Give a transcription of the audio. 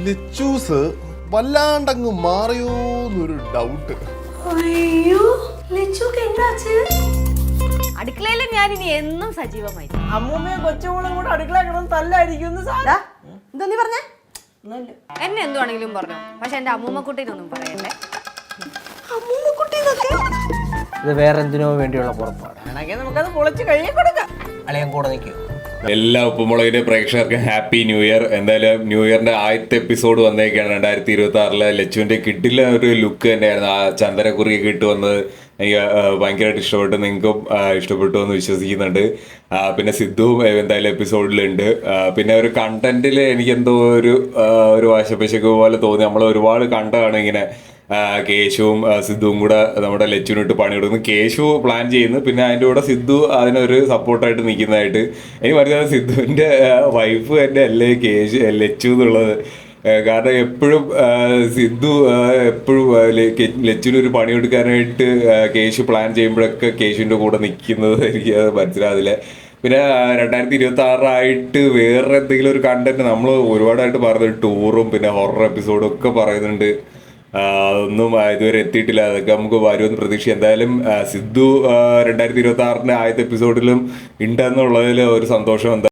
Lichu's വല്ലാണ്ടങ്ങ് മാറിയോന്നൊരു doubt. അയ്യോ ലിച്ചുക്ക് എന്താച്ച്? അടുക്കളയിൽ ഞാൻ ഇനി എന്നും സജീവമായി. അമ്മൂമ്മയും കൊച്ചുമോളും കൂടെ അടുക്കള കിടന്ന് തല്ലായിരിക്കും. എന്താ നീ പറഞ്ഞേ? എന്നെ എന്തുവാണെങ്കിലും പറഞ്ഞു, പക്ഷെ എന്റെ അമ്മൂമ്മക്കുട്ടീനൊന്നും പറയല്ലേ. ഇത് വേറെ എന്തിനോ വേണ്ടിയുള്ള പുറപ്പാട്. ആണെങ്കിൽ നമുക്കത് പൊളിച്ച് കയ്യിൽ കൊടുക്കാം. അളിയൻ കൂടെ നിൽക്കും. എല്ലാ ഉപ്പുമുളകിന്റെ പ്രേക്ഷകർക്ക് ഹാപ്പി ന്യൂ ഇയർ. എന്തായാലും ന്യൂ ഇയറിന്റെ ആദ്യത്തെ എപ്പിസോഡ് വന്നേക്കാണ് 2026. ലച്ചുവിന്റെ കിട്ടില്ല ഒരു ലുക്ക് തന്നെയായിരുന്നു. ആ ചന്ദനക്കുറിയൊക്കെ ഇട്ട് വന്നത് എനിക്ക് ഭയങ്കരമായിട്ട് ഇഷ്ടപ്പെട്ടു. നിങ്ങൾക്കും ഇഷ്ടപ്പെട്ടു എന്ന് വിശ്വസിക്കുന്നുണ്ട്. പിന്നെ സിദ്ധുവും എന്തായാലും എപ്പിസോഡിലുണ്ട്. പിന്നെ ഒരു കണ്ടന്റിൽ എനിക്ക് എന്തോ ഒരു വാശപ്പശക്ക് പോലെ തോന്നി. നമ്മൾ ഒരുപാട് കണ്ടതാണ് ഇങ്ങനെ കേശുവും സിദ്ധുവും കൂടെ നമ്മുടെ ലച്ചുവിനിട്ട് പണിയെടുക്കുന്നു. കേശു പ്ലാൻ ചെയ്യുന്നു, പിന്നെ അതിൻ്റെ കൂടെ സിദ്ധു അതിനൊരു സപ്പോർട്ടായിട്ട് നിൽക്കുന്നതായിട്ട് എനിക്ക് മനസ്സിലായത്. സിദ്ധുവിൻ്റെ വൈഫ് തന്നെ അല്ലേ ലച്ചു എന്നുള്ളത്. കാരണം എപ്പോഴും സിദ്ധു എപ്പോഴും ലച്ചുവിനൊരു പണിയെടുക്കാനായിട്ട് കേശു പ്ലാൻ ചെയ്യുമ്പോഴൊക്കെ കേശുവിൻ്റെ കൂടെ നിൽക്കുന്നത് എനിക്ക് മനസ്സിലാവില്ല. പിന്നെ 2026 വേറെ എന്തെങ്കിലും ഒരു കണ്ടന്റ് നമ്മൾ ഒരുപാടായിട്ട് പറഞ്ഞത് ടൂറും പിന്നെ ഹൊറർ എപ്പിസോഡും ഒക്കെ പറയുന്നുണ്ട്. അതൊന്നും ഇതുവരെ എത്തിയിട്ടില്ല. അതൊക്കെ നമുക്ക് വരുമെന്ന് പ്രതീക്ഷിക്കാം. എന്തായാലും സിദ്ധു 2026 ആദ്യത്തെ എപ്പിസോഡിലും ഉണ്ടെന്നുള്ളതിൽ ഒരു സന്തോഷം.